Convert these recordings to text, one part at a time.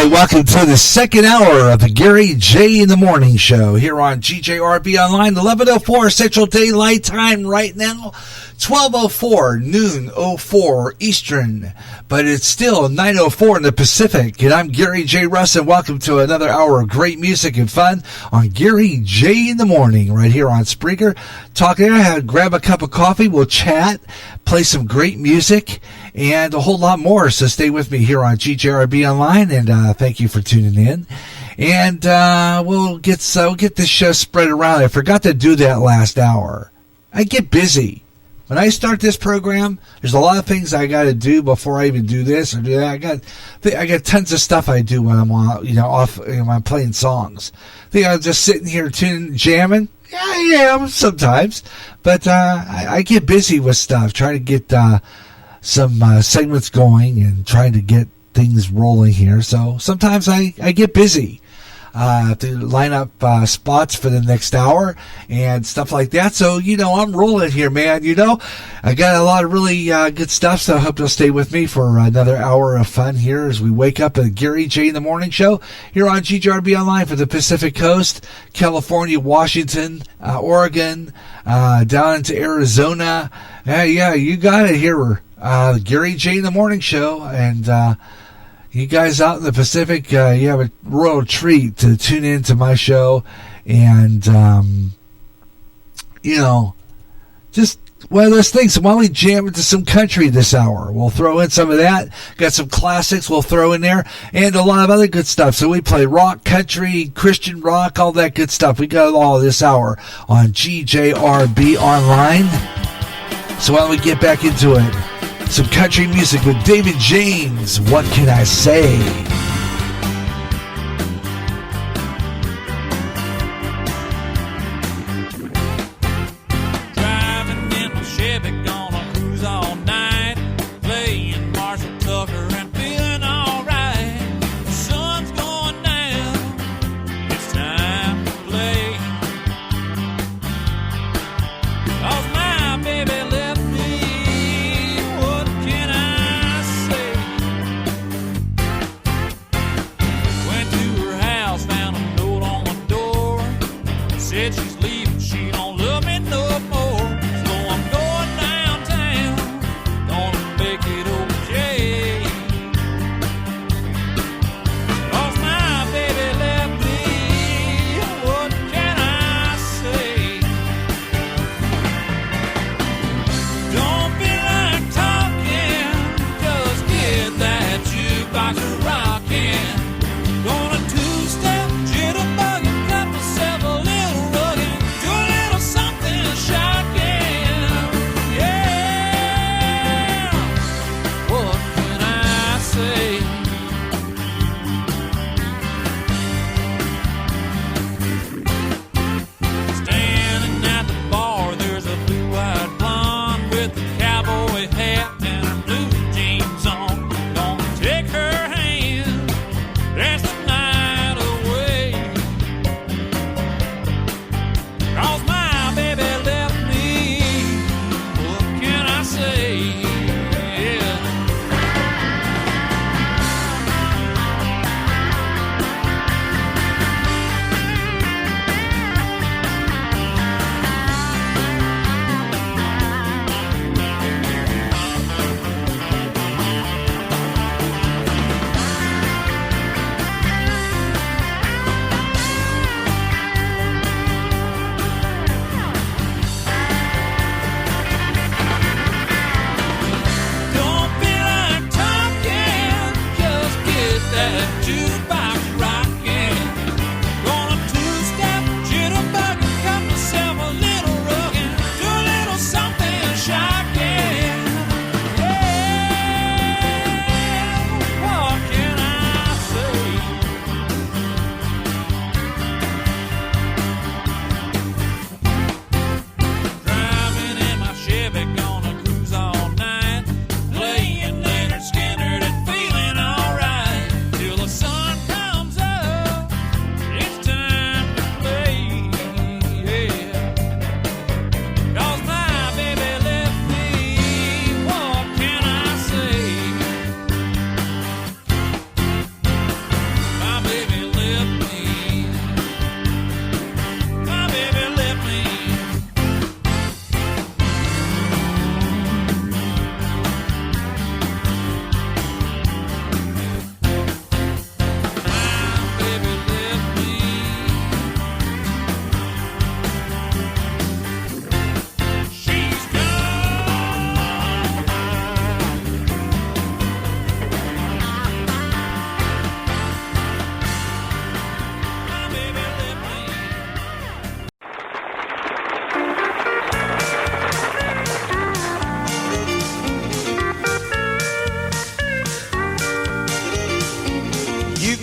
right, welcome to the second hour of the Gary J in the Morning Show here on GJRB Online, 11:04 Central Daylight Time right now, 12:04 noon 04 Eastern, but it's still 9:04 in the Pacific. And I'm Gary J. Russ, and welcome to another hour of great music and fun on Gary J in the Morning right here on Spreaker. Talk there, grab a cup of coffee, we'll chat, play some great music, and a whole lot more. So stay with me here on GJRB Online, and thank you for tuning in. And we'll get this show spread around. I forgot to do that last hour. I get busy. When I start this program, there's a lot of things I got to do before I even do this or do that. I got tons of stuff I do when I'm off, when I'm playing songs. I'm just sitting here jamming. Yeah, I am sometimes, but I get busy with stuff, trying to get some segments going and trying to get things rolling here. So sometimes I get busy to line up spots for the next hour and stuff like that. So, I'm rolling here, man. I got a lot of really good stuff, so I hope you'll stay with me for another hour of fun here as we wake up at Gary J in the Morning Show here on GJRB Online for the Pacific Coast, California, Washington, Oregon, down into Arizona. Yeah, you got it here. Gary J in the Morning Show, and you guys out in the Pacific, you have a royal treat to tune into my show, and just one of those things. So why don't we jam into some country this hour? We'll throw in some of that. Got some classics we'll throw in there, and a lot of other good stuff. So we play rock, country, Christian rock, all that good stuff. We got it all this hour on GJRB Online. So why don't we get back into it? Some country music with David James. What can I say? Driving in my Chevy, gonna cruise all night, playing Marshall Tucker and feeling alright. The sun's going down, it's time to play. 'Cause my baby left me. What can I say?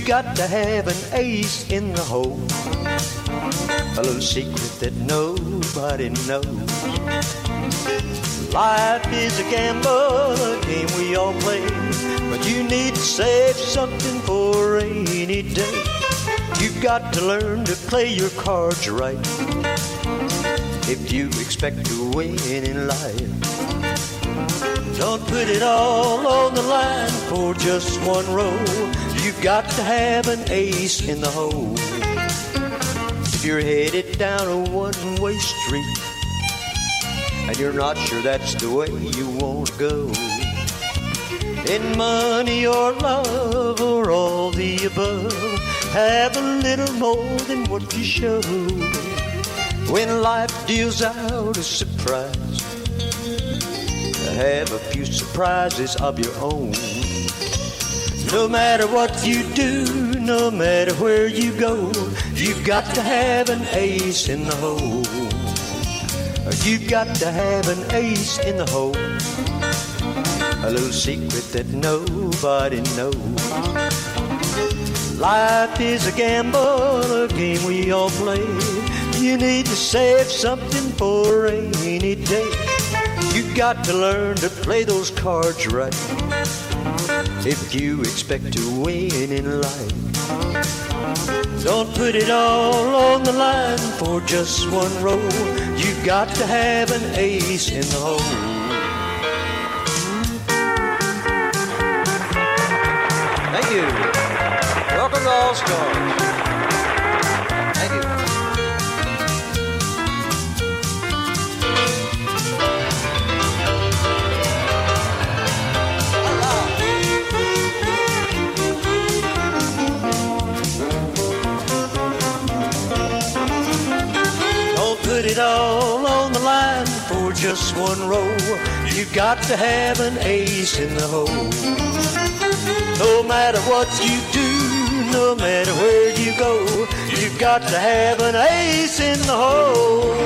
You've got to have an ace in the hole, a little secret that nobody knows. Life is a gamble, a game we all play, but you need to save something for a rainy day. You've got to learn to play your cards right if you expect to win in life. Don't put it all on the line for just one roll. You've got to have an ace in the hole. If you're headed down a one-way street and you're not sure that's the way you want to go, in money or love or all the above, have a little more than what you show. When life deals out a surprise, have a few surprises of your own. No matter what you do, no matter where you go, you've got to have an ace in the hole. You've got to have an ace in the hole, a little secret that nobody knows. Life is a gamble, a game we all play. You need to save something for a rainy day. You've got to learn to play those cards right if you expect to win in life. Don't put it all on the line for just one roll. You've got to have an ace in the hole. Thank you. Welcome to All Stars. Thank you. Put it all on the line for just one roll. You've got to have an ace in the hole. No matter what you do, no matter where you go, you've got to have an ace in the hole.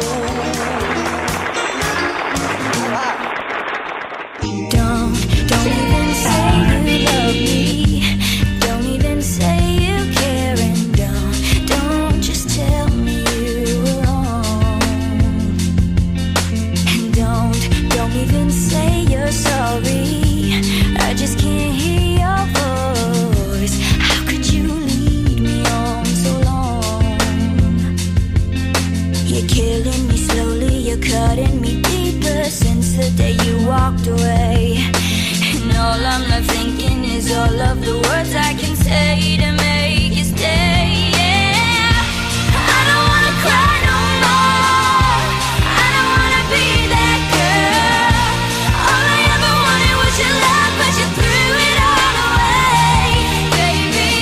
Don't even say you love me. Don't even say you care, and don't just tell me you were wrong. And don't even say you're sorry. I just can't hear your voice. How could you lead me on so long? You're killing me slowly, you're cutting me deeper since the day you walked away. And all I'm left thinking is all of the words I can say to make you stay. Yeah, I don't wanna cry no more. I don't wanna be that girl. All I ever wanted was your love, but you threw it all away, baby.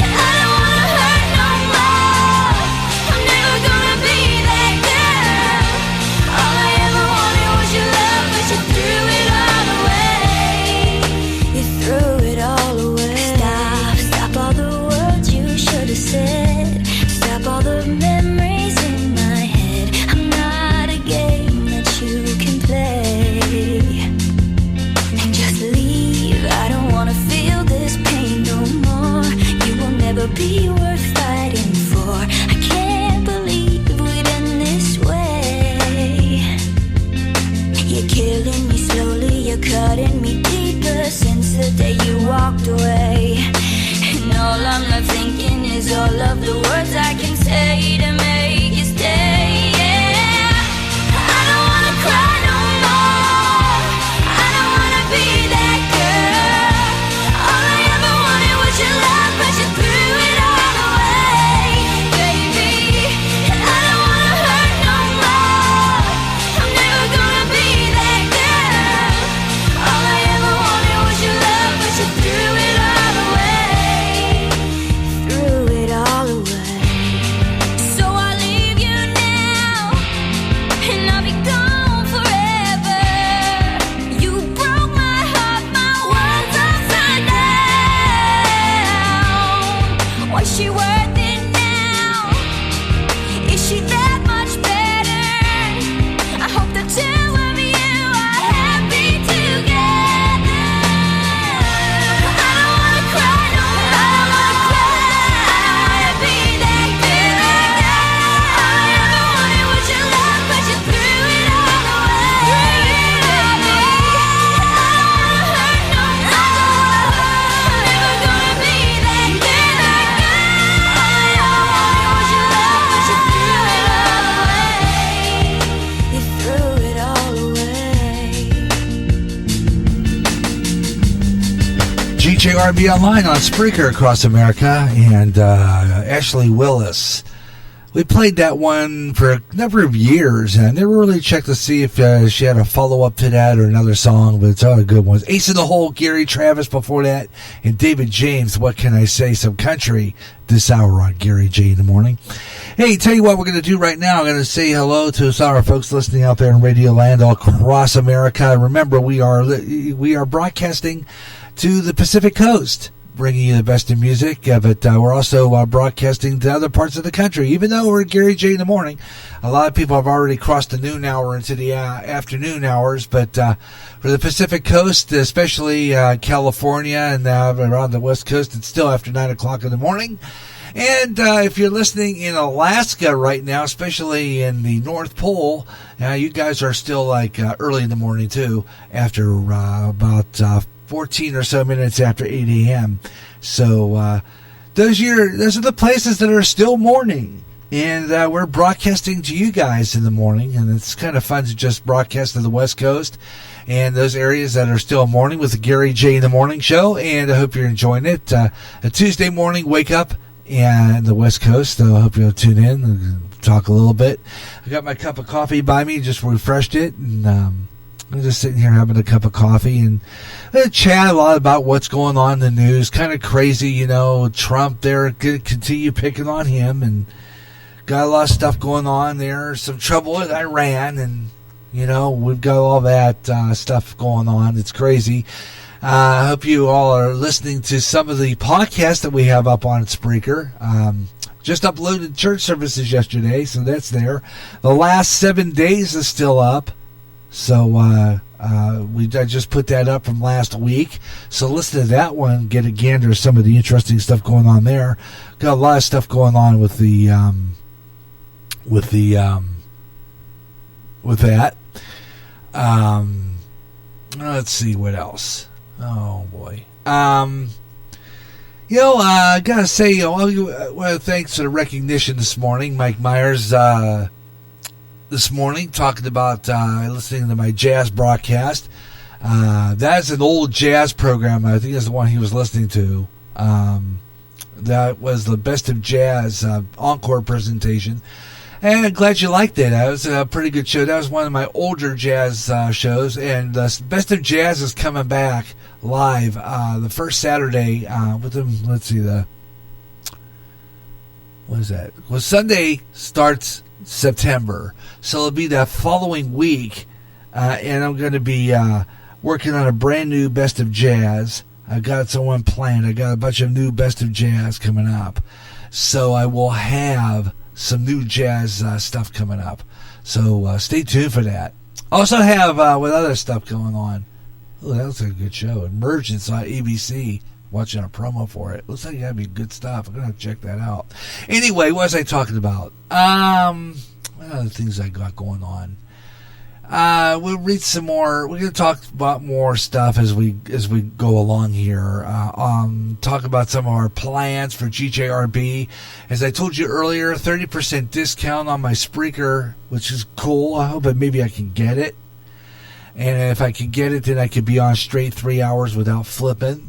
I don't wanna hurt no more. I'm never gonna be that girl. All I ever wanted was your love, but you threw it all away. You threw it all away. Stop all the words you should have said. Stop all the memories in my head. I'm not a game that you can play. And just leave. I don't wanna feel this pain no more. You will never be worth fighting for. I can't believe we'd end this way. You're killing me slowly, you're cutting me deeper since the day you walked away. And all I'm left thinking is all of the words I can say to make you stay. Yeah, I don't wanna cry no more. I don't wanna be that girl. All I ever wanted was your love, but you threw it all away, baby. I don't wanna hurt no more. I'm never gonna be that girl. All I ever wanted was your love, but you threw it all away. Threw it all away. So I leave. GJRB Online on Spreaker across America, and Ashley Willis. We played that one for a number of years, and I never really checked to see if she had a follow-up to that or another song, but it's all a good one. Ace in the Hole, Gary Travis before that, and David James, What Can I Say, Some Country, this hour on Gary J in the Morning. Hey, tell you what we're going to do right now. I'm going to say hello to some of our folks listening out there in Radio Land all across America. Remember, we are broadcasting to the Pacific Coast, bringing you the best in music, but we're also broadcasting to other parts of the country. Even though we're Gary J in the Morning, a lot of people have already crossed the noon hour into the afternoon hours, but for the Pacific Coast, especially California and around the West Coast, it's still after 9 o'clock in the morning. And if you're listening in Alaska right now, especially in the North Pole, you guys are still like early in the morning too, after about 14 or so minutes after 8 a.m. So those are the places that are still morning. And we're broadcasting to you guys in the morning. And it's kind of fun to just broadcast to the West Coast and those areas that are still morning with the Gary J in the Morning Show. And I hope you're enjoying it. A Tuesday morning wake up and the West Coast. So I hope you'll tune in and talk a little bit. I got my cup of coffee by me, just refreshed it. And I'm just sitting here having a cup of coffee and chat a lot about what's going on in the news. Kind of crazy, Trump there, continue picking on him, and got a lot of stuff going on there. Some trouble with Iran, and, we've got all that stuff going on. It's crazy. I hope you all are listening to some of the podcasts that we have up on Spreaker. Just uploaded church services yesterday, so that's there. The last 7 days is still up. So I just put that up from last week. So listen to that one, get a gander of some of the interesting stuff going on there. Got a lot of stuff going on with that. Let's see what else. Oh boy. I gotta say, thanks for the recognition this morning, Mike Myers. This morning, talking about listening to my jazz broadcast. That's an old jazz program. I think that's the one he was listening to. That was the Best of Jazz encore presentation. And I'm glad you liked it. That was a pretty good show. That was one of my older jazz shows. And Best of Jazz is coming back live the first Saturday with them. Let's see, what is that? Well, Sunday starts September, so it'll be that following week, and I'm going to be working on a brand new Best of Jazz. I've got someone planned. I got a bunch of new Best of Jazz coming up, so I will have some new jazz stuff coming up. So stay tuned for that. Also have with other stuff going on. Oh, that looks like a good show. Emergence on ABC. Watching a promo for it. Looks like it had to be good stuff. I'm going to have to check that out. Anyway, what was I talking about? What other things I got going on? We'll read some more. We're going to talk about more stuff as we go along here. Talk about some of our plans for GJRB. As I told you earlier, 30% discount on my Spreaker, which is cool. I hope that maybe I can get it. And if I can get it, then I could be on straight 3 hours without flipping,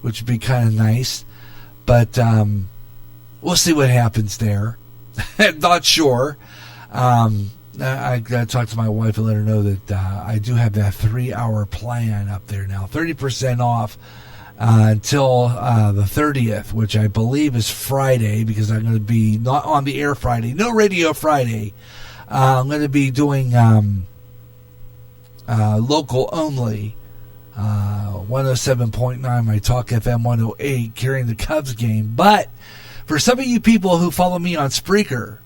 which would be kind of nice. But we'll see what happens there. Not sure. I got to talk to my wife and let her know that I do have that 3 hour plan up there now. 30% off until the 30th, which I believe is Friday, because I'm going to be not on the air Friday. No radio Friday. I'm going to be doing local only. 107.9, my Talk FM 108, carrying the Cubs game. But for some of you people who follow me on Spreaker,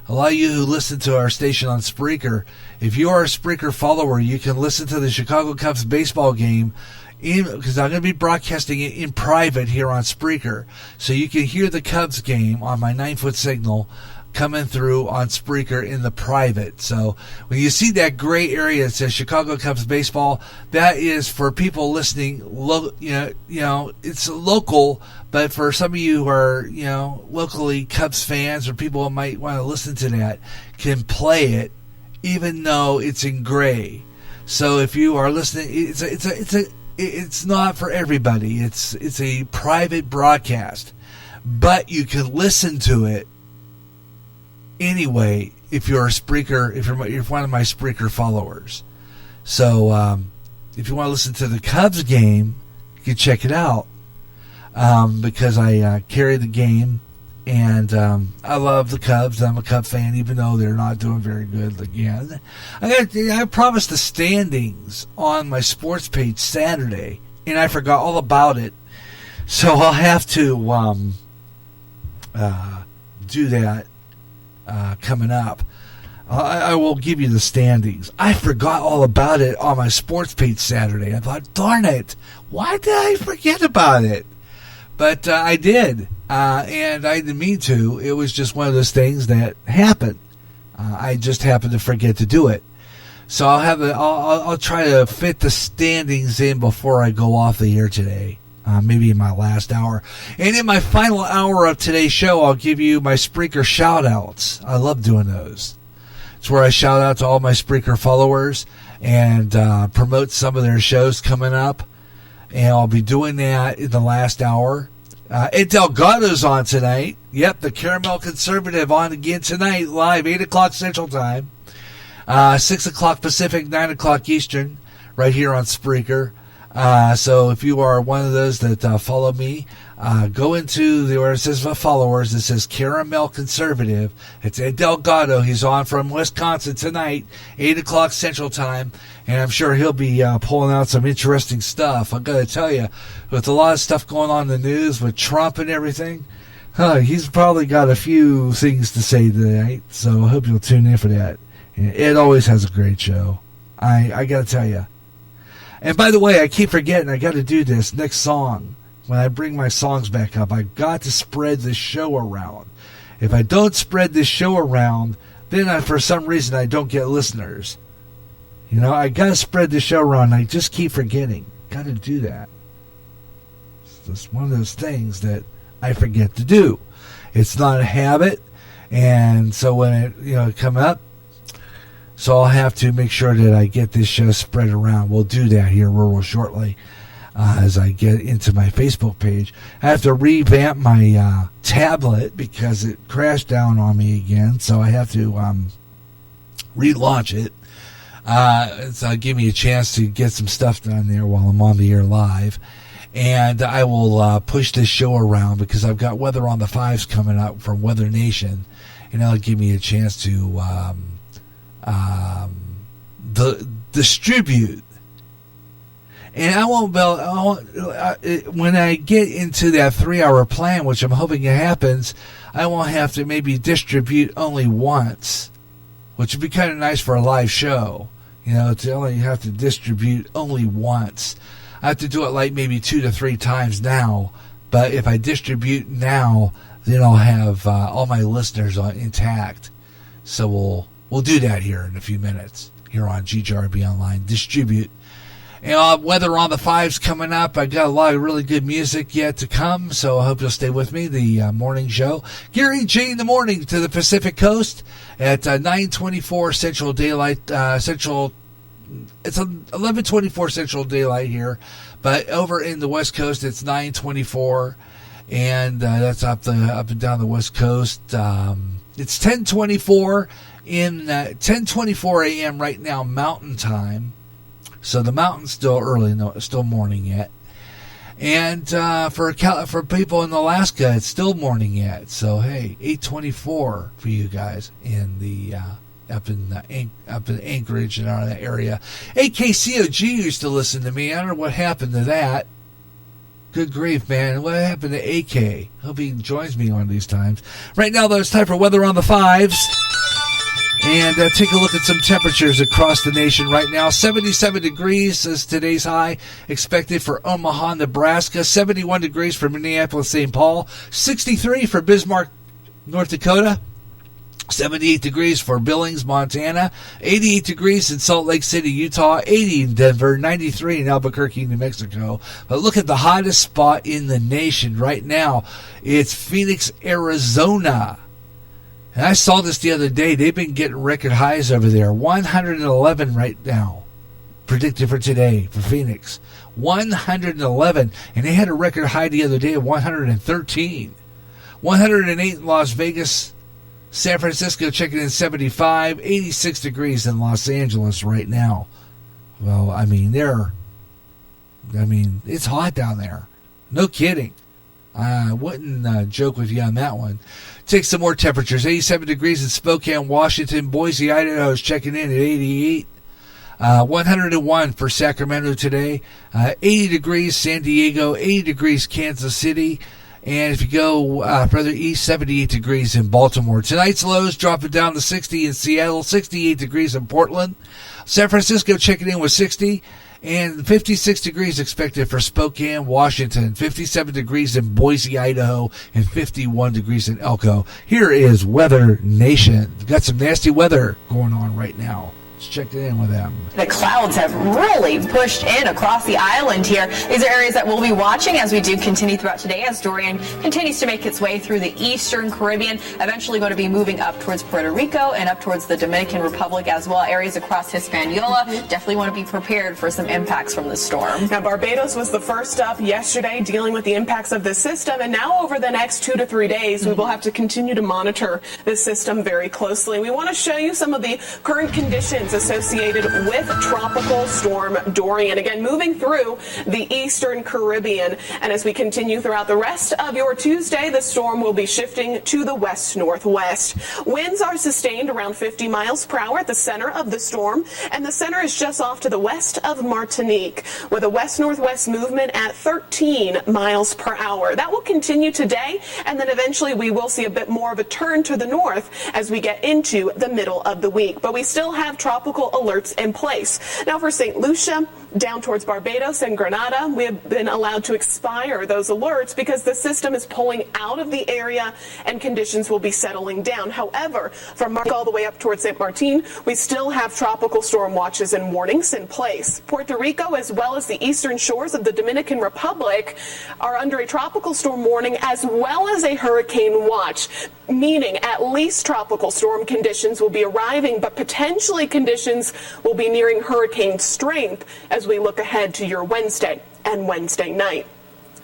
a lot of you who listen to our station on Spreaker, if you are a Spreaker follower, you can listen to the Chicago Cubs baseball game, because I'm going to be broadcasting it in private here on Spreaker. So you can hear the Cubs game on my 9-foot signal coming through on Spreaker in the private. So when you see that gray area that says Chicago Cubs baseball, that is for people listening. It's local, but for some of you who are locally Cubs fans or people who might want to listen to that, can play it even though it's in gray. So if you are listening, it's not for everybody. It's a private broadcast, but you can listen to it anyway if you're a Spreaker, if you're one of my Spreaker followers. So if you want to listen to the Cubs game, you can check it out because I carry the game. And I love the Cubs. I'm a Cub fan, even though they're not doing very good again. I promised the standings on my sports page Saturday, and I forgot all about it. So I'll have to do that coming up. I will give you the standings. I forgot all about it on my sports page Saturday. I thought, darn it, why did I forget about it? But I did, and I didn't mean to. It was just one of those things that happened. I just happened to forget to do it. So I'll try to fit the standings in before I go off the air today, maybe in my last hour. And in my final hour of today's show, I'll give you my Spreaker shout-outs. I love doing those. It's where I shout out to all my Spreaker followers and promote some of their shows coming up. And I'll be doing that in the last hour. Ed Delgado's on tonight. Yep, the Caramel Conservative on again tonight, live, 8 o'clock Central Time. 6 o'clock Pacific, 9 o'clock Eastern, right here on Spreaker. So if you are one of those that follow me, go into where it says followers. It says Caramel Conservative. It's Ed Delgado. He's on from Wisconsin tonight, 8 o'clock Central Time. And I'm sure he'll be pulling out some interesting stuff. I'm going to tell you, with a lot of stuff going on in the news with Trump and everything, he's probably got a few things to say tonight. So I hope you'll tune in for that. Ed always has a great show. I got to tell you. And by the way, I keep forgetting, I got to do this next song. When I bring my songs back up, I got to spread this show around. If I don't spread this show around, then for some reason I don't get listeners. You know, I got to spread the show around. I just keep forgetting. Got to do that. It's just one of those things that I forget to do. It's not a habit. And so when it come up, so I'll have to make sure that I get this show spread around. We'll do that here real shortly as I get into my Facebook page. I have to revamp my tablet because it crashed down on me again. So I have to relaunch it. So give me a chance to get some stuff done there while I'm on the air live. And I will push this show around because I've got Weather on the Fives coming up from Weather Nation. And that'll give me a chance to distribute. And I won't when I get into that 3-hour plan, which I'm hoping it happens, I won't have to maybe distribute only once, which would be kind of nice for a live show. To only have to distribute only once. I have to do it like maybe 2 to 3 times now. But if I distribute now, then I'll have all my listeners intact. So we'll do that here in a few minutes here on GJRB Online. Distribute. And Weather on the Fives coming up. I got a lot of really good music yet to come, so I hope you'll stay with me. The morning show, Gary J in the morning to the Pacific Coast at 9:24 Central Daylight. Central, it's 11:24 Central Daylight here, but over in the West Coast it's 9:24, and that's up and down the West Coast. It's 10:24 in 10:24 a.m. right now Mountain Time. So the mountain's still early, no, still morning yet. And for people in Alaska, it's still morning yet. So hey, 8:24 for you guys in the up in Anchorage and out of that area. AKCOG used to listen to me. I don't know what happened to that. Good grief, man! What happened to AK? Hope he joins me one of these times. Right now, though, it's time for Weather on the Fives. And take a look at some temperatures across the nation right now. 77 degrees is today's high expected for Omaha, Nebraska. 71 degrees for Minneapolis, St. Paul. 63 for Bismarck, North Dakota. 78 degrees for Billings, Montana. 88 degrees in Salt Lake City, Utah. 80 in Denver. 93 in Albuquerque, New Mexico. But look at the hottest spot in the nation right now. It's Phoenix, Arizona. And I saw this the other day. They've been getting record highs over there. 111 right now. predicted for today for Phoenix. 111, and they had a record high the other day of 113. 108 in Las Vegas. San Francisco checking in 75. 86 degrees in Los Angeles right now. Well, it's hot down there. No kidding. I wouldn't joke with you on that one. Take some more temperatures. 87 degrees in Spokane, Washington. Boise, Idaho is checking in at 88. 101 for Sacramento today. 80 degrees San Diego. 80 degrees Kansas City. And if you go further east, 78 degrees in Baltimore. Tonight's lows dropping down to 60 in Seattle. 68 degrees in Portland. San Francisco checking in with 60. And 56 degrees expected for Spokane, Washington. 57 degrees in Boise, Idaho. And 51 degrees in Elko. Here is Weather Nation. Got some nasty weather going on right now. Let's check in with them. The clouds have really pushed in across the island here. These are areas that we'll be watching as we do continue throughout today as Dorian continues to make its way through the eastern Caribbean, eventually going to be moving up towards Puerto Rico and up towards the Dominican Republic as well. Areas across Hispaniola definitely want to be prepared for some impacts from the storm. Now, Barbados was the first up yesterday dealing with the impacts of this system, and now over the next 2 to 3 days, we will have to continue to monitor this system very closely. We want to show you some of the current conditions associated with Tropical Storm Dorian. Again, moving through the eastern Caribbean. And as we continue throughout the rest of your Tuesday, the storm will be shifting to the west-northwest. Winds are sustained around 50 miles per hour at the center of the storm, and the center is just off to the west of Martinique with a west-northwest movement at 13 miles per hour. That will continue today, and then eventually we will see a bit more of a turn to the north as we get into the middle of the week. But we still have tropical alerts in place. Now for St. Lucia, down towards Barbados and Grenada, we have been allowed to expire those alerts because the system is pulling out of the area and conditions will be settling down. However, from Martinique all the way up towards St. Martin, we still have tropical storm watches and warnings in place. Puerto Rico, as well as the eastern shores of the Dominican Republic, are under a tropical storm warning as well as a hurricane watch, meaning at least tropical storm conditions will be arriving, but potentially conditions will be nearing hurricane strength as we look ahead to your Wednesday and Wednesday night.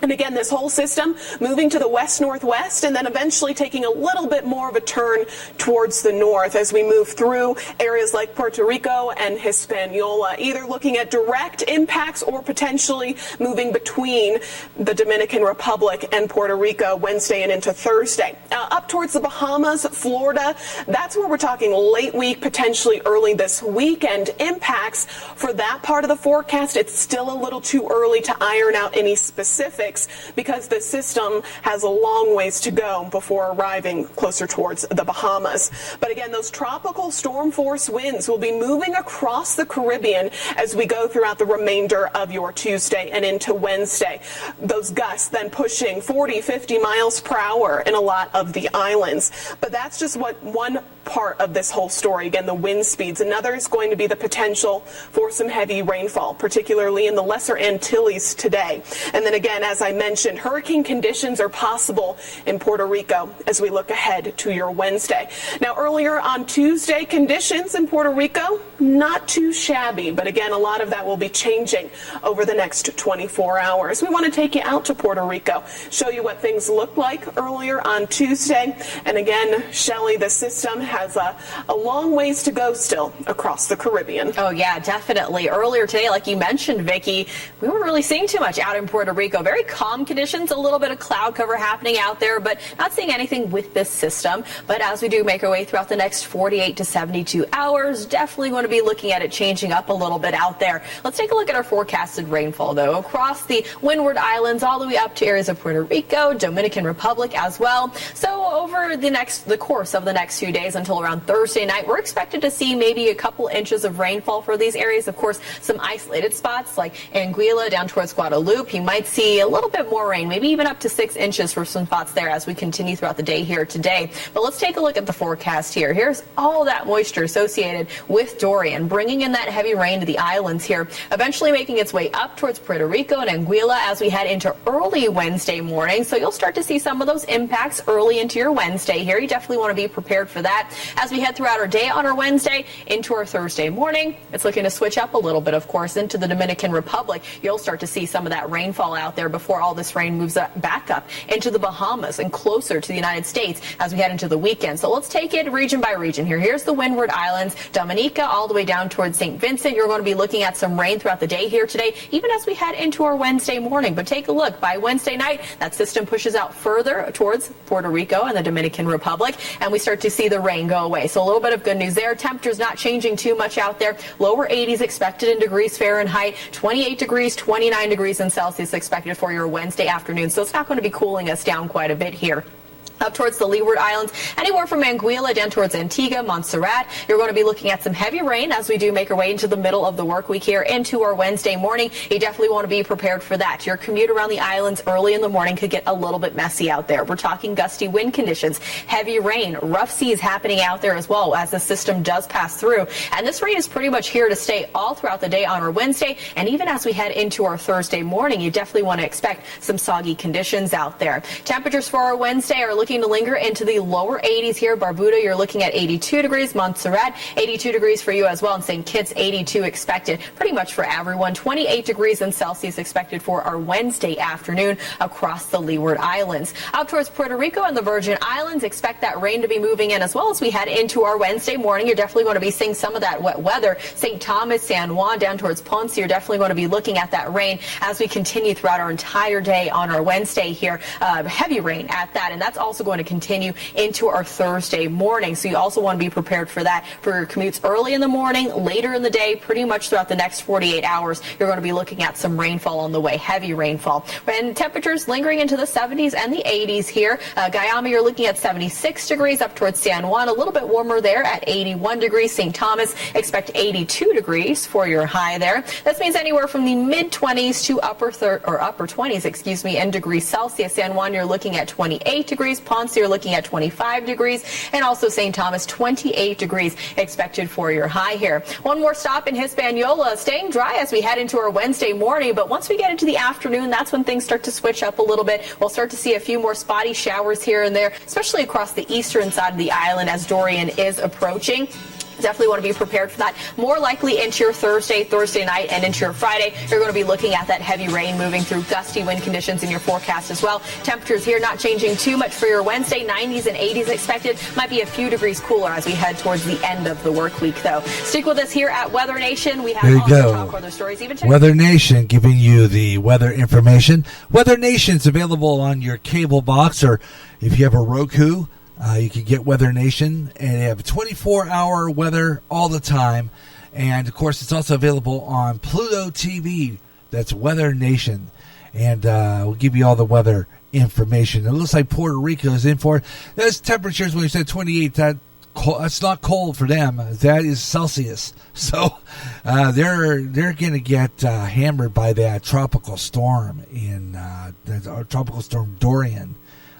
And again, this whole system moving to the west-northwest and then eventually taking a little bit more of a turn towards the north as we move through areas like Puerto Rico and Hispaniola, either looking at direct impacts or potentially moving between the Dominican Republic and Puerto Rico Wednesday and into Thursday. Up towards the Bahamas, Florida, that's where we're talking late week, potentially early this weekend impacts. For that part of the forecast, it's still a little too early to iron out any specifics, because the system has a long ways to go before arriving closer towards the Bahamas. But again, those tropical storm force winds will be moving across the Caribbean as we go throughout the remainder of your Tuesday and into Wednesday. Those gusts then pushing 40, 50 miles per hour in a lot of the islands. But that's just one part of this whole story. Again, the wind speeds. Another is going to be the potential for some heavy rainfall, particularly in the Lesser Antilles today. And then again, as I mentioned, hurricane conditions are possible in Puerto Rico as we look ahead to your Wednesday. Now, earlier on Tuesday, conditions in Puerto Rico, not too shabby, but again, a lot of that will be changing over the next 24 hours. We want to take you out to Puerto Rico, show you what things look like earlier on Tuesday. And again, Shelley, the system has a long ways to go still across the Caribbean. Oh, yeah, definitely. Earlier today, like you mentioned, Vicki, we weren't really seeing too much out in Puerto Rico. Very calm conditions, a little bit of cloud cover happening out there, but not seeing anything with this system. But as we do make our way throughout the next 48 to 72 hours, definitely going to be looking at it changing up a little bit out there. Let's take a look at our forecasted rainfall, though, across the Windward Islands, all the way up to areas of Puerto Rico, Dominican Republic as well. So over the course of the next few days until around Thursday night, we're expected to see maybe a couple inches of rainfall for these areas. Of course, some isolated spots like Anguilla down towards Guadalupe. You might see a little bit more rain, maybe even up to 6 inches for some spots there as we continue throughout the day here today. But let's take a look at the forecast here. Here's all that moisture associated with Dorian, bringing in that heavy rain to the islands here, eventually making its way up towards Puerto Rico and Anguilla as we head into early Wednesday morning. So you'll start to see some of those impacts early into into your Wednesday here. You definitely want to be prepared for that. As we head throughout our day on our Wednesday into our Thursday morning, it's looking to switch up a little bit, of course, into the Dominican Republic. You'll start to see some of that rainfall out there before all this rain moves back up into the Bahamas and closer to the United States as we head into the weekend. So let's take it region by region here. Here's the Windward Islands, Dominica, all the way down towards St. Vincent. You're going to be looking at some rain throughout the day here today, even as we head into our Wednesday morning. But take a look. By Wednesday night, that system pushes out further towards Puerto Rico and the Dominican Republic, and we start to see the rain go away. So a little bit of good news there. Temperatures not changing too much out there. Lower 80s expected in degrees Fahrenheit, 28 degrees, 29 degrees in Celsius expected for your Wednesday afternoon. So it's not going to be cooling us down quite a bit here. Up towards the Leeward Islands, anywhere from Anguilla down towards Antigua, Montserrat, you're going to be looking at some heavy rain as we do make our way into the middle of the work week here into our Wednesday morning. You definitely want to be prepared for that. Your commute around the islands early in the morning could get a little bit messy out there. We're talking gusty wind conditions, heavy rain, rough seas happening out there as well as the system does pass through. And this rain is pretty much here to stay all throughout the day on our Wednesday. And even as we head into our Thursday morning, you definitely want to expect some soggy conditions out there. Temperatures for our Wednesday are looking to linger into the lower 80s here. Barbuda, you're looking at 82 degrees. Montserrat, 82 degrees for you as well. And St. Kitts, 82 expected pretty much for everyone. 28 degrees in Celsius expected for our Wednesday afternoon across the Leeward Islands. Out towards Puerto Rico and the Virgin Islands, expect that rain to be moving in as well as we head into our Wednesday morning. You're definitely going to be seeing some of that wet weather. St. Thomas, San Juan, down towards Ponce, you're definitely going to be looking at that rain as we continue throughout our entire day on our Wednesday here. Heavy rain at that, and that's also going to continue into our Thursday morning. So you also want to be prepared for that for your commutes early in the morning, later in the day, pretty much throughout the next 48 hours. You're going to be looking at some rainfall on the way, heavy rainfall. And temperatures lingering into the 70s and the 80s here. Guayama, you're looking at 76 degrees up towards San Juan, a little bit warmer there at 81 degrees. St. Thomas, expect 82 degrees for your high there. This means anywhere from the mid 20s to upper 20s, in degrees Celsius. San Juan, you're looking at 28 degrees. Ponce, you're looking at 25 degrees, and also St. Thomas, 28 degrees expected for your high here. One more stop in Hispaniola, staying dry as we head into our Wednesday morning, but once we get into the afternoon, that's when things start to switch up a little bit. We'll start to see a few more spotty showers here and there, especially across the eastern side of the island as Dorian is approaching. Definitely want to be prepared for that. More likely into your Thursday night, and into your Friday, you're going to be looking at that heavy rain moving through, gusty wind conditions in your forecast as well. Temperatures here not changing too much for your Wednesday. 90s and 80s expected. Might be a few degrees cooler as we head towards the end of the work week, though. Stick with us here at Weather Nation. We have all the top weather stories. Weather Nation giving you the weather information. Weather Nation's available on your cable box, or if you have a Roku, you can get Weather Nation, and they have 24-hour weather all the time. And, of course, it's also available on Pluto TV. That's Weather Nation. And we'll give you all the weather information. It looks like Puerto Rico is in for it. Those temperatures, when you said 28, that's not cold for them. That is Celsius. So they're going to get hammered by that tropical storm tropical storm Dorian.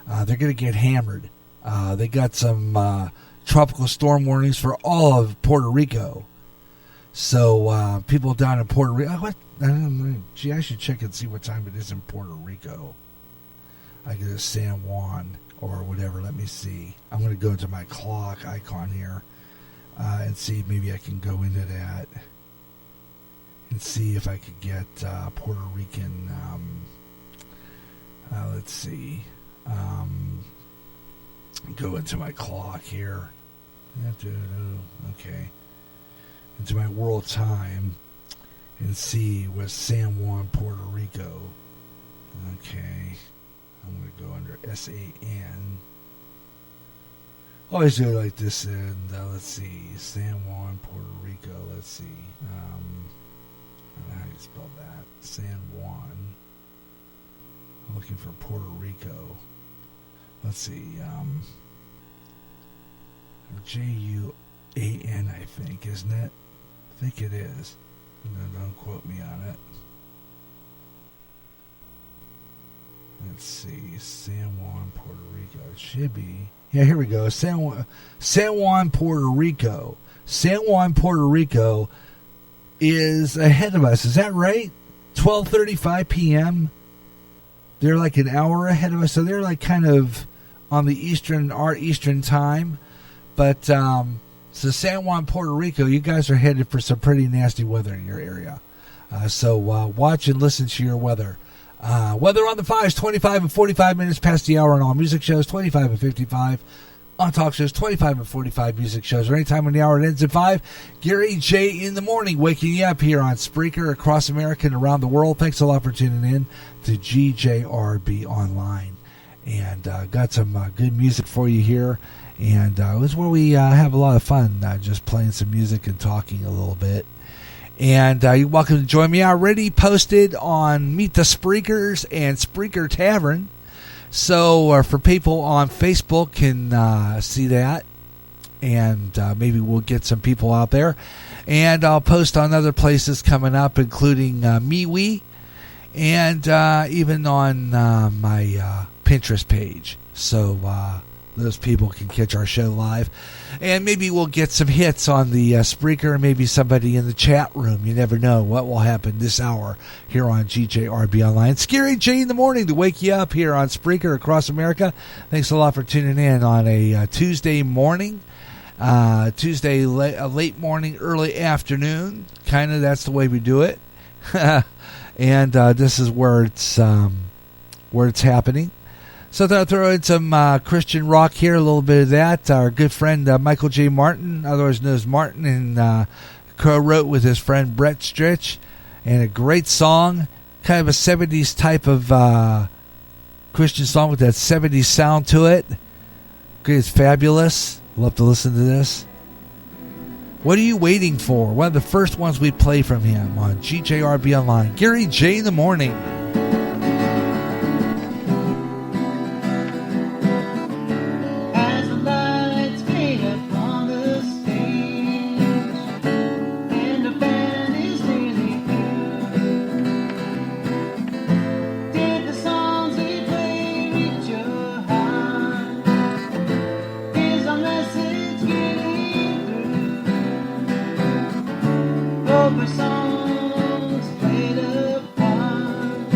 They're going to get hammered. They got some tropical storm warnings for all of Puerto Rico. So people down in Puerto Rico, I should check and see what time it is in Puerto Rico. I get a San Juan or whatever. Let me see. I'm going to go to my clock icon here and see if maybe I can go into that and see if I could get Puerto Rican. Let's see. Go into my clock here. Okay. Into my world time and see what San Juan, Puerto Rico. Okay. I'm going to go under SAN. Always do it like this. And let's see. San Juan, Puerto Rico. Let's see. I don't know how you spell that. San Juan. I'm looking for Puerto Rico. Let's see, Juan, I think, isn't it? I think it is. No, don't quote me on it. Let's see, San Juan, Puerto Rico. It should be. Yeah, here we go. San Juan, Puerto Rico. San Juan, Puerto Rico is ahead of us. Is that right? 12:35 p.m. They're like an hour ahead of us, so they're like kind of on the our Eastern time. But so San Juan, Puerto Rico, you guys are headed for some pretty nasty weather in your area. So watch and listen to your weather. Weather on the 5s, 25 and 45 minutes past the hour on all music shows, 25 and 55 on talk shows, 25 and 45 music shows, or anytime when the hour ends at 5. Gary J in the morning, waking you up here on Spreaker across America and around the world. Thanks a lot for tuning in to GJRB Online. And got some good music for you here. And it was where we have a lot of fun just playing some music and talking a little bit. And you're welcome to join me. I already posted on Meet the Spreakers and Spreaker Tavern. So for people on Facebook can see that. And maybe we'll get some people out there. And I'll post on other places coming up, including MeWe. And even on my Pinterest page. So those people can catch our show live. And maybe we'll get some hits on the Spreaker, maybe somebody in the chat room. You never know what will happen this hour here on GJRB Online. Scary J in the morning to wake you up here on Spreaker across America. Thanks a lot for tuning in on a Tuesday morning. Tuesday late morning, early afternoon. Kind of that's the way we do it. And this is where it's happening. So I'll throw in some Christian rock here, a little bit of that. Our good friend Michael J. Martin, otherwise known as Martin, and co-wrote with his friend Brett Stritch, and a great song, kind of a 70s type of Christian song with that 70s sound to it. It's fabulous. Love to listen to this. What are you waiting for? One of the first ones we play from him on GJRB Online. Gary J in the morning. Songs played upon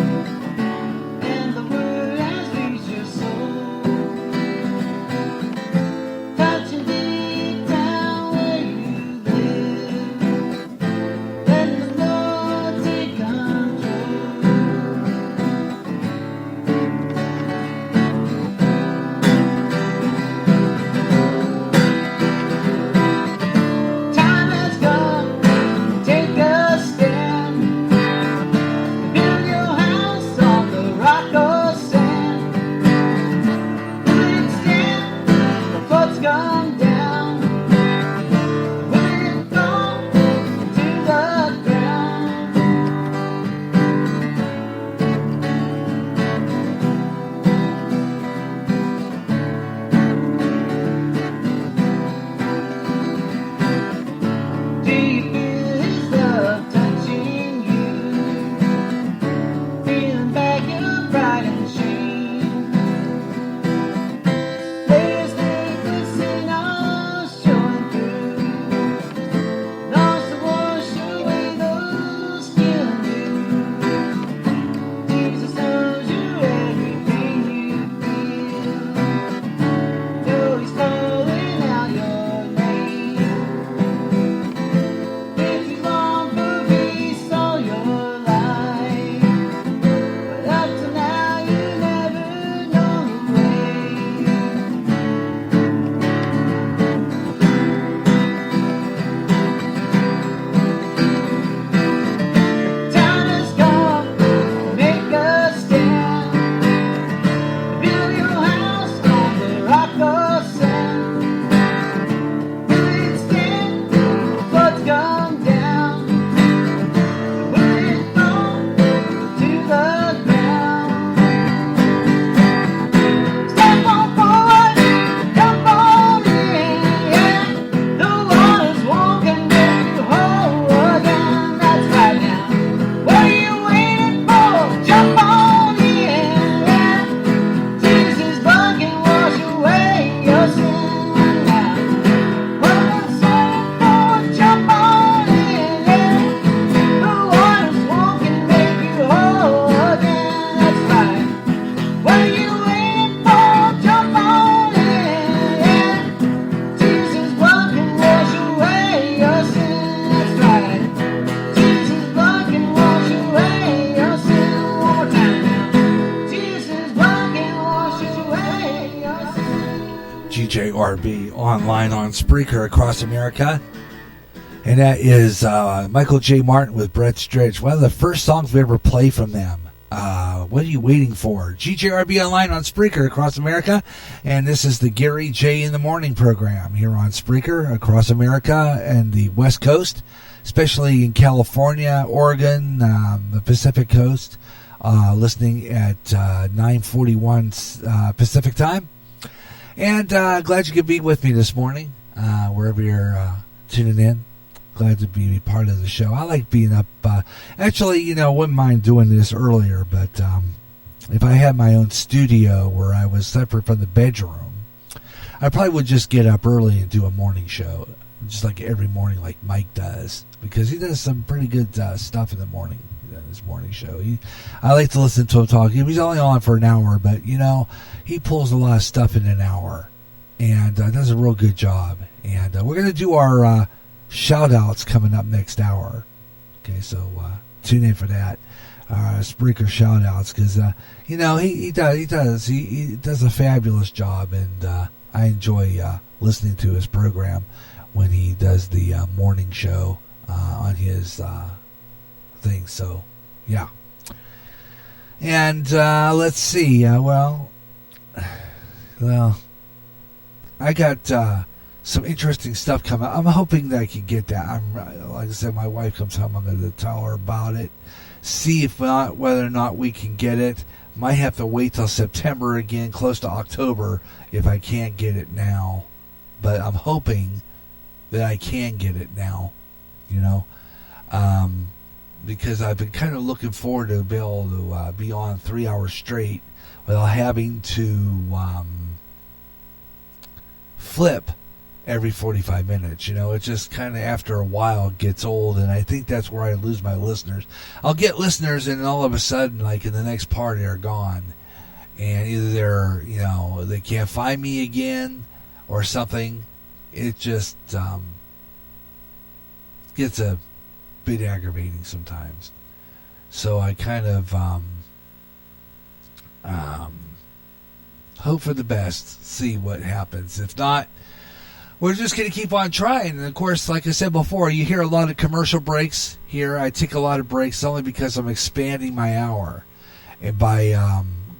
GJRB online on Spreaker across America. And that is Michael J. Martin with Brett Stritch. One of the first songs we ever play from them. What are you waiting for? GJRB online on Spreaker across America. And this is the Gary J. in the Morning program here on Spreaker across America and the West Coast, especially in California, Oregon, the Pacific Coast. Listening at 9:41 Pacific time. And glad you could be with me this morning, wherever you're tuning in. Glad to be part of the show. I like being up. Actually, wouldn't mind doing this earlier, but if I had my own studio where I was separate from the bedroom, I probably would just get up early and do a morning show, just like every morning like Mike does, because he does some pretty good stuff in the morning. His morning show. I like to listen to him talk. He's only on for an hour, but he pulls a lot of stuff in an hour and does a real good job. And we're going to do our shout outs coming up next hour. Okay, so tune in for that. Spreaker shout outs, because he does a fabulous job, and I enjoy listening to his program when he does the morning show on his thing. So yeah. And let's see. Well, I got some interesting stuff coming. I'm hoping that I can get that. Like I said, my wife comes home. I'm going to tell her about it. See if not, whether or not we can get it. Might have to wait till September again, close to October, if I can't get it now. But I'm hoping that I can get it now. Because I've been kind of looking forward to be able to be on 3 hours straight without having to flip every 45 minutes. It just kind of after a while gets old, and I think that's where I lose my listeners. I'll get listeners, and all of a sudden, like in the next part, they're gone. And either they're, they can't find me again or something. It just gets a bit aggravating sometimes. So I kind of hope for the best, see what happens. If not, we're just going to keep on trying. And of course, like I said before, you hear a lot of commercial breaks here. I take a lot of breaks only because I'm expanding my hour, and by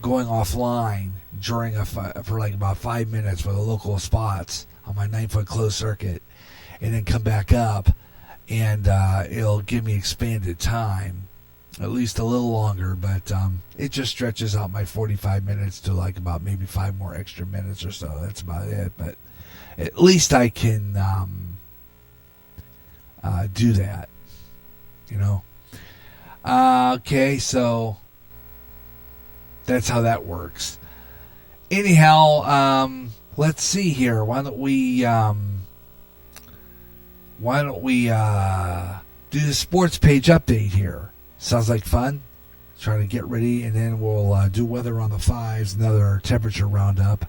going offline during for like about 5 minutes for the local spots on my 9-foot closed circuit, and then come back up. And it'll give me expanded time, at least a little longer, but it just stretches out my 45 minutes to like about maybe 5 more extra minutes or so. That's about it, but at least I can do that, Okay, so that's how that works. Anyhow, let's see here. Why don't we do the sports page update here? Sounds like fun. Trying to get ready, and then we'll do weather on the 5s, another temperature roundup,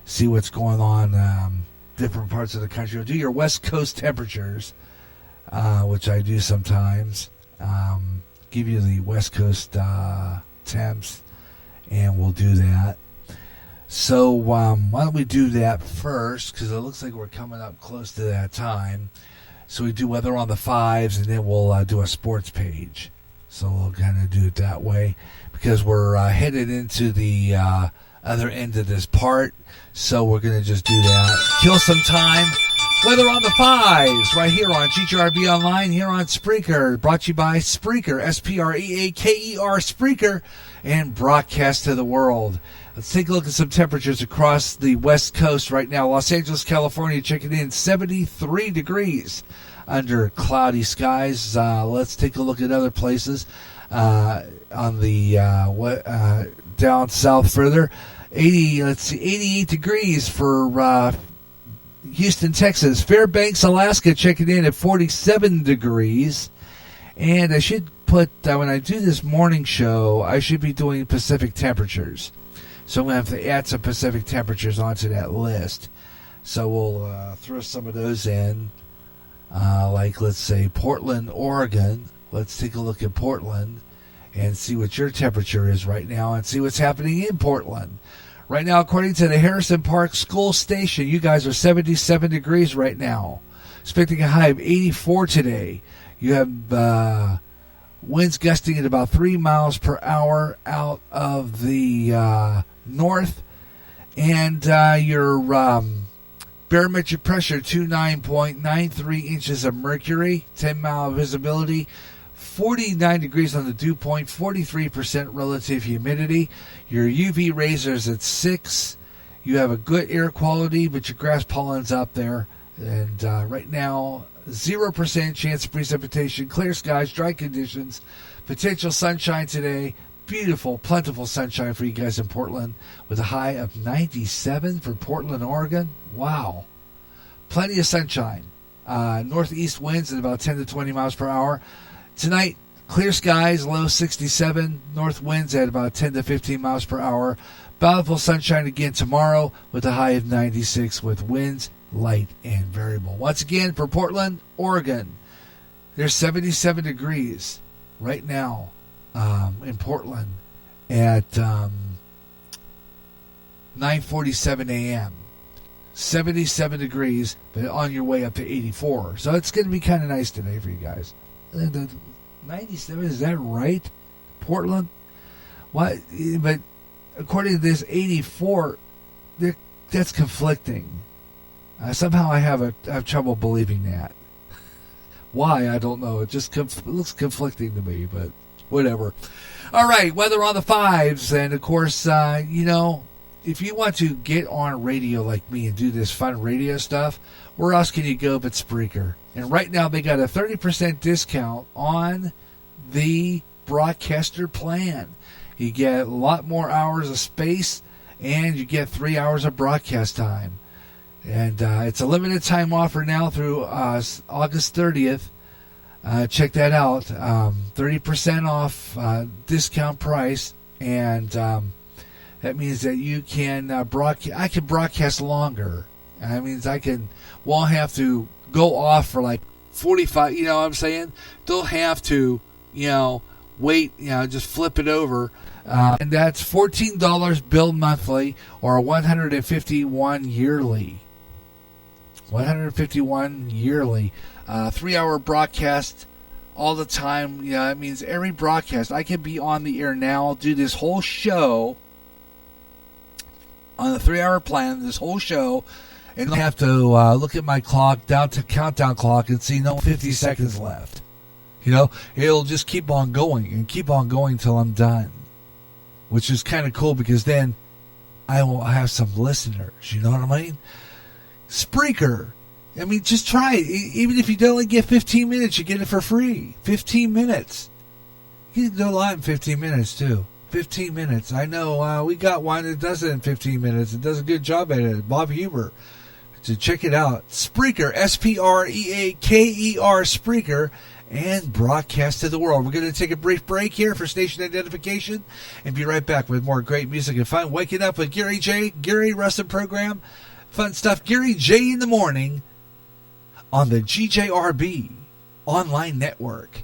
see what's going on different parts of the country. We'll do your West Coast temperatures, which I do sometimes. Give you the West Coast temps, and we'll do that. So why don't we do that first, because it looks like we're coming up close to that time. So we do weather on the 5s, and then we'll do a sports page. So we'll kind of do it that way, because we're headed into the other end of this part. So we're going to just do that. Kill some time. Weather on the 5s, right here on GJRB Online, here on Spreaker. Brought to you by Spreaker, Spreaker, Spreaker, and broadcast to the world. Let's take a look at some temperatures across the West Coast right now. Los Angeles, California, checking in 73 degrees under cloudy skies. Let's take a look at other places on the down south further. 88 degrees for Houston, Texas. Fairbanks, Alaska, checking in at 47 degrees. And I should put, when I do this morning show, I should be doing Pacific temperatures. So I'm going to have to add some Pacific temperatures onto that list. So we'll throw some of those in. Like, let's say, Portland, Oregon. Let's take a look at Portland and see what your temperature is right now and see what's happening in Portland. Right now, according to the Harrison Park School Station, you guys are 77 degrees right now. Expecting a high of 84 today. You have winds gusting at about 3 miles per hour out of the north. And your barometric pressure, 29.93 inches of mercury, 10-mile visibility, 49 degrees on the dew point, 43% relative humidity. Your UV razors at 6. You have a good air quality, but your grass pollen's up there. And right now, 0% chance of precipitation, clear skies, dry conditions, potential sunshine today. Beautiful, plentiful sunshine for you guys in Portland with a high of 97 for Portland, Oregon. Wow. Plenty of sunshine. Northeast winds at about 10 to 20 miles per hour. Tonight, clear skies, low 67. North winds at about 10 to 15 miles per hour. Bountiful sunshine again tomorrow with a high of 96 with winds light and variable. Once again, for Portland, Oregon, there's 77 degrees right now in Portland at 9:47 a.m. 77 degrees, but on your way up to 84. So it's going to be kind of nice today for you guys. 97, is that right? Portland? What? But according to this 84, that's conflicting. Somehow I have trouble believing that. Why? I don't know. It just looks conflicting to me, but whatever. All right, weather on the 5s. And, of course, if you want to get on radio like me and do this fun radio stuff, where else can you go but Spreaker? And right now they got a 30% discount on the broadcaster plan. You get a lot more hours of space, and you get 3 hours of broadcast time. And it's a limited time offer now through August 30th. Check that out. 30% off discount price. And that means that you can I can broadcast longer. That means won't have to go off for like 45, you know what I'm saying? Don't have to, wait, just flip it over. And that's $14 billed monthly or $151 yearly. $151 yearly. 3-hour broadcast all the time. That means every broadcast. I can be on the air now, do this whole show on the 3-hour plan, this whole show, and I have to look at my clock, countdown clock, and see 50 seconds left. It'll just keep on going till I'm done, which is kind of cool because then I will have some listeners. You know what I mean? Spreaker. Just try it. Even if you only get 15 minutes, you get it for free. 15 minutes. You can do a lot in 15 minutes, too. 15 minutes. I know we got one that does it in 15 minutes. It does a good job at it. Bob Huber. So check it out. Spreaker. Spreaker. Spreaker. And broadcast to the world. We're going to take a brief break here for station identification and be right back with more great music and fun. Waking up with Gary J. Gary Rustin program. Fun stuff. Gary J in the morning on the GJRB online network.